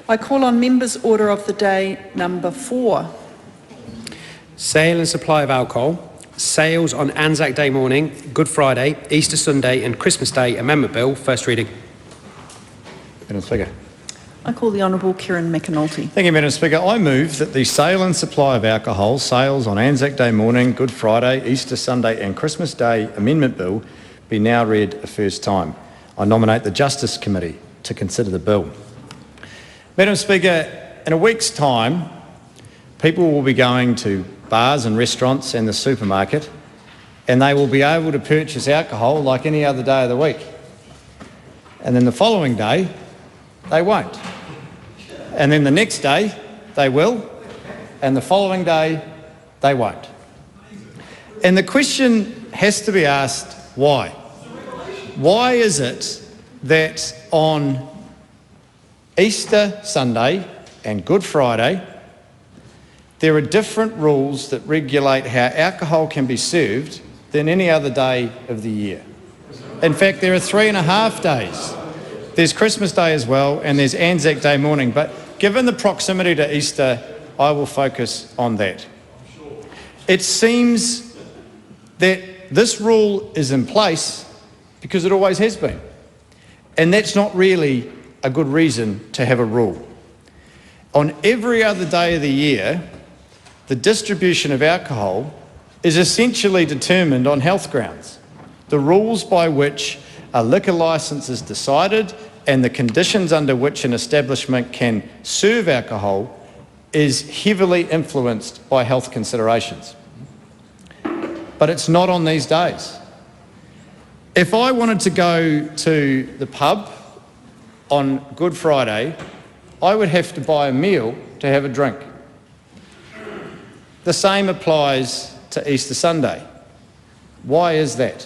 I call on members' order of the day number 4. Sale and supply of alcohol. Sales on Anzac Day morning, Good Friday, Easter Sunday and Christmas Day Amendment Bill, first reading. Madam Speaker. I call the Honourable Kieran McAnulty. Thank you, Madam Speaker. I move that the sale and supply of alcohol, sales on Anzac Day morning, Good Friday, Easter Sunday and Christmas Day Amendment Bill be now read a first time. I nominate the Justice Committee to consider the bill. Madam Speaker, in a week's time, people will be going to bars and restaurants and the supermarket, and they will be able to purchase alcohol like any other day of the week. And then the following day, they won't. And then the next day, they will, and the following day, they won't. And the question has to be asked, why? Why is it that on Easter Sunday and Good Friday, there are different rules that regulate how alcohol can be served than any other day of the year? In fact, there are 3.5 days. There's Christmas Day as well, and there's Anzac Day morning. But given the proximity to Easter, I will focus on that. It seems that this rule is in place because it always has been. And that's not really a good reason to have a rule. On every other day of the year, the distribution of alcohol is essentially determined on health grounds. The rules by which a liquor licence is decided and the conditions under which an establishment can serve alcohol is heavily influenced by health considerations. But it's not on these days. If I wanted to go to the pub on Good Friday, I would have to buy a meal to have a drink. The same applies to Easter Sunday. Why is that?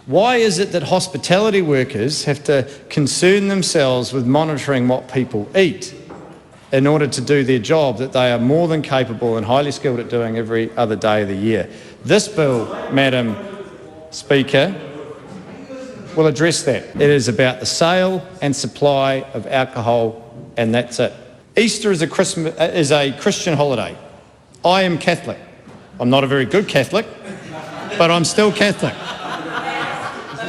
Why is it that hospitality workers have to concern themselves with monitoring what people eat in order to do their job that they are more than capable and highly skilled at doing every other day of the year? This bill, Madam Speaker, will address that. It is about the sale and supply of alcohol, and that's it. Easter is a Christian holiday. I am Catholic. I'm not a very good Catholic, but I'm still Catholic.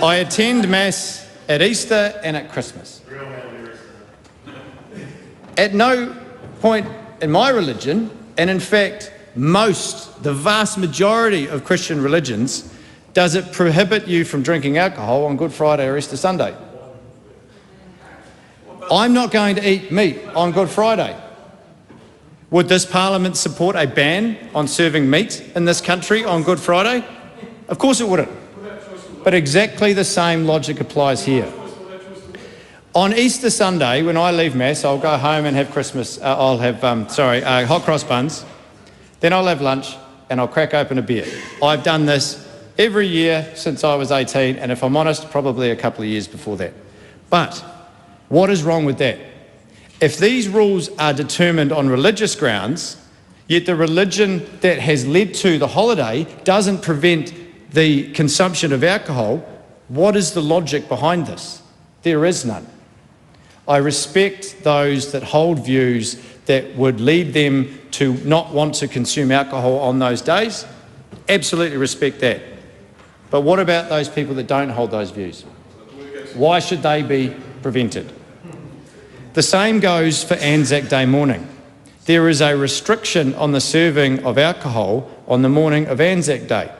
I attend Mass at Easter and at Christmas. At no point in my religion, and in fact, the vast majority of Christian religions, does it prohibit you from drinking alcohol on Good Friday or Easter Sunday. I'm not going to eat meat on Good Friday. Would this Parliament support a ban on serving meat in this country on Good Friday? Of course it wouldn't. But exactly the same logic applies here. On Easter Sunday, when I leave Mass, I'll go home and have hot cross buns. Then I'll have lunch and I'll crack open a beer. I've done this every year since I was 18, and if I'm honest, probably a couple of years before that. But what is wrong with that? If these rules are determined on religious grounds, yet the religion that has led to the holiday doesn't prevent the consumption of alcohol, what is the logic behind this? There is none. I respect those that hold views that would lead them to not want to consume alcohol on those days. Absolutely respect that. But what about those people that don't hold those views? Why should they be prevented? The same goes for Anzac Day morning. There is a restriction on the serving of alcohol on the morning of Anzac Day.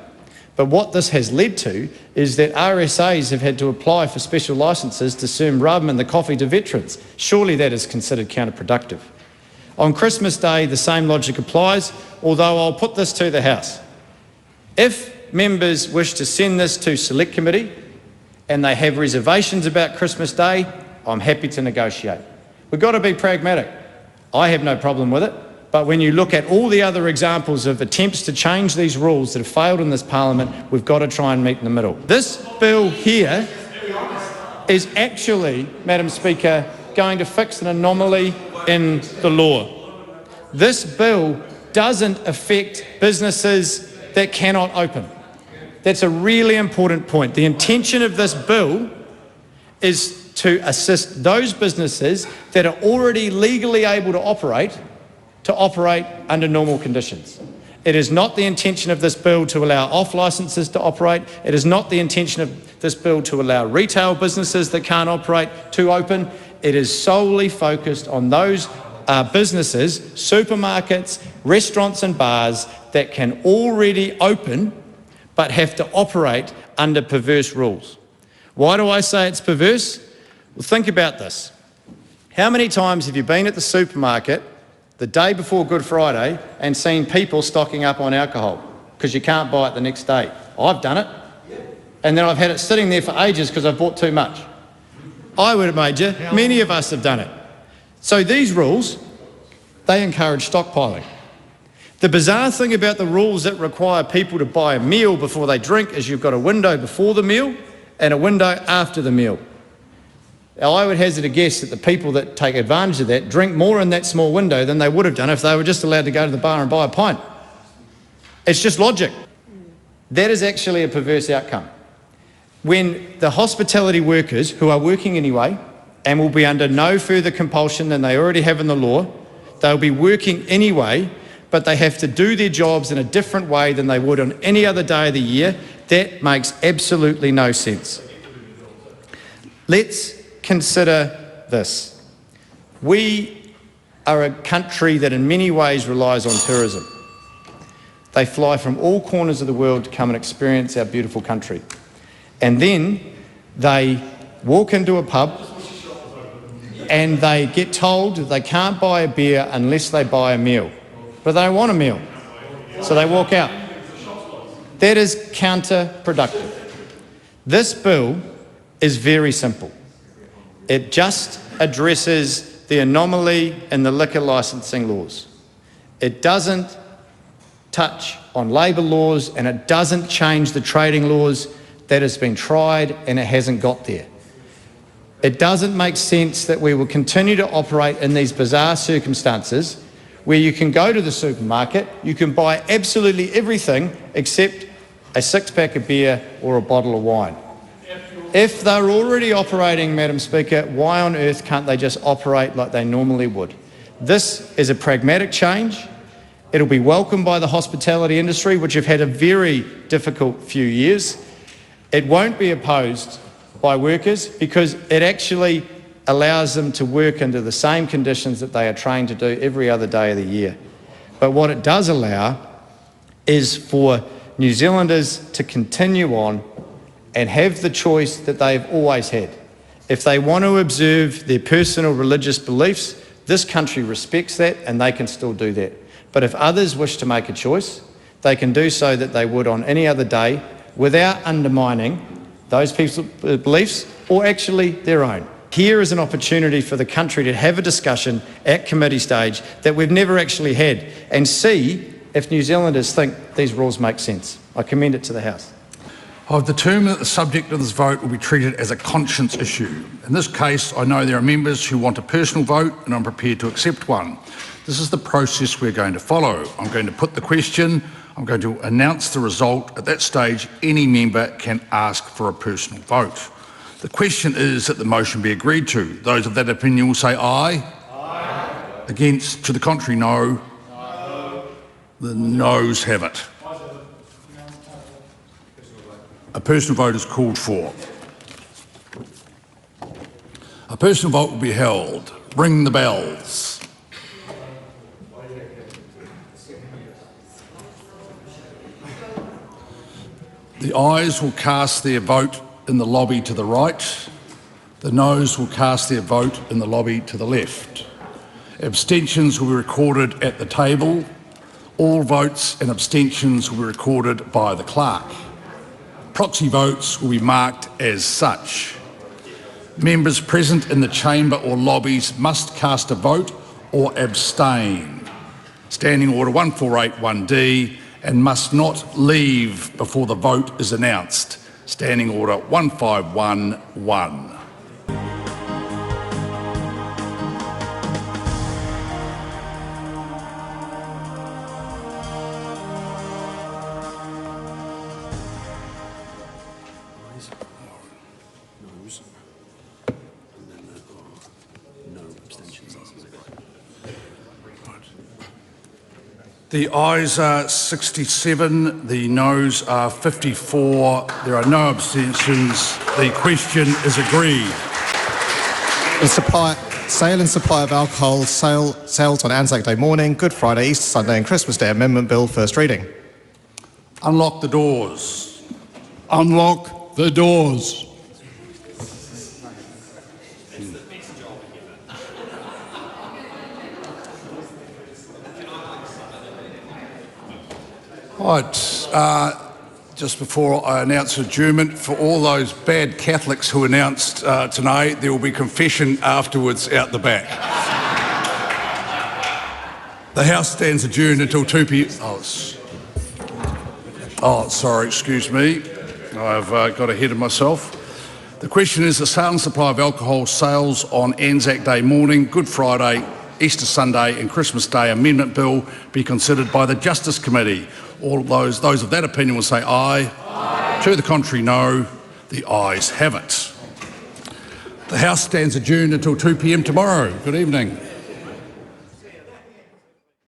But what this has led to is that RSAs have had to apply for special licences to serve rum and the coffee to veterans. Surely that is considered counterproductive. On Christmas Day, the same logic applies, although I'll put this to the House. If members wish to send this to Select Committee and they have reservations about Christmas Day, I'm happy to negotiate. We've got to be pragmatic. I have no problem with it. But when you look at all the other examples of attempts to change these rules that have failed in this Parliament, we've got to try and meet in the middle. This bill here is actually, Madam Speaker, going to fix an anomaly in the law. This bill doesn't affect businesses that cannot open. That's a really important point. The intention of this bill is to assist those businesses that are already legally able to operate under normal conditions. It is not the intention of this bill to allow off licences to operate. It is not the intention of this bill to allow retail businesses that can't operate to open. It is solely focused on those businesses, supermarkets, restaurants and bars that can already open but have to operate under perverse rules. Why do I say it's perverse? Well, think about this. How many times have you been at the supermarket the day before Good Friday and seen people stocking up on alcohol because you can't buy it the next day? I've done it. And then I've had it sitting there for ages because I've bought too much. I would wager many of us have done it. So these rules, they encourage stockpiling. The bizarre thing about the rules that require people to buy a meal before they drink is you've got a window before the meal and a window after the meal. Now, I would hazard a guess that the people that take advantage of that drink more in that small window than they would have done if they were just allowed to go to the bar and buy a pint. It's just logic. That is actually a perverse outcome. When the hospitality workers, who are working anyway and will be under no further compulsion than they already have in the law, they'll be working anyway, but they have to do their jobs in a different way than they would on any other day of the year. That makes absolutely no sense. Let's consider this. We are a country that in many ways relies on tourism. They fly from all corners of the world to come and experience our beautiful country. And then they walk into a pub and they get told they can't buy a beer unless they buy a meal. But they don't want a meal, so they walk out. That is counterproductive. This bill is very simple. It just addresses the anomaly in the liquor licensing laws. It doesn't touch on labour laws and it doesn't change the trading laws. That has been tried and it hasn't got there. It doesn't make sense that we will continue to operate in these bizarre circumstances where you can go to the supermarket, you can buy absolutely everything except a six-pack of beer or a bottle of wine. If they're already operating, Madam Speaker, why on earth can't they just operate like they normally would? This is a pragmatic change. It'll be welcomed by the hospitality industry, which have had a very difficult few years. It won't be opposed by workers because it actually allows them to work under the same conditions that they are trained to do every other day of the year. But what it does allow is for New Zealanders to continue on and have the choice that they've always had. If they want to observe their personal religious beliefs, this country respects that and they can still do that. But if others wish to make a choice, they can do so that they would on any other day without undermining those people's beliefs or actually their own. Here is an opportunity for the country to have a discussion at committee stage that we've never actually had and see if New Zealanders think these rules make sense. I commend it to the House. I've determined that the subject of this vote will be treated as a conscience issue. In this case, I know there are members who want a personal vote and I'm prepared to accept one. This is the process we're going to follow. I'm going to put the question, I'm going to announce the result. At that stage, any member can ask for a personal vote. The question is that the motion be agreed to. Those of that opinion will say aye. Aye. Against, to the contrary, no. No. The noes have it. A personal vote is called for. A personal vote will be held. Ring the bells. The ayes will cast their vote in the lobby to the right. The noes will cast their vote in the lobby to the left. Abstentions will be recorded at the table. All votes and abstentions will be recorded by the clerk. Proxy votes will be marked as such. Members present in the chamber or lobbies must cast a vote or abstain. Standing Order 1481D, and must not leave before the vote is announced. Standing Order 1511. The ayes are 67, the noes are 54. There are no abstentions. The question is agreed. Sale and supply of alcohol, sales on Anzac Day morning, Good Friday, Easter Sunday and Christmas Day Amendment Bill, first reading. Unlock the doors. Unlock the doors. Right, just before I announce adjournment, for all those bad Catholics who announced tonight, there will be confession afterwards out the back. The House stands adjourned until 2 p.m. Oh, sorry, excuse me. I've got ahead of myself. The question is the sale and supply of alcohol sales on Anzac Day morning, Good Friday, Easter Sunday and Christmas Day Amendment Bill be considered by the Justice Committee. All those of that opinion will say aye. Aye. To the contrary, no. The ayes have it. The House stands adjourned until 2 p.m. tomorrow. Good evening.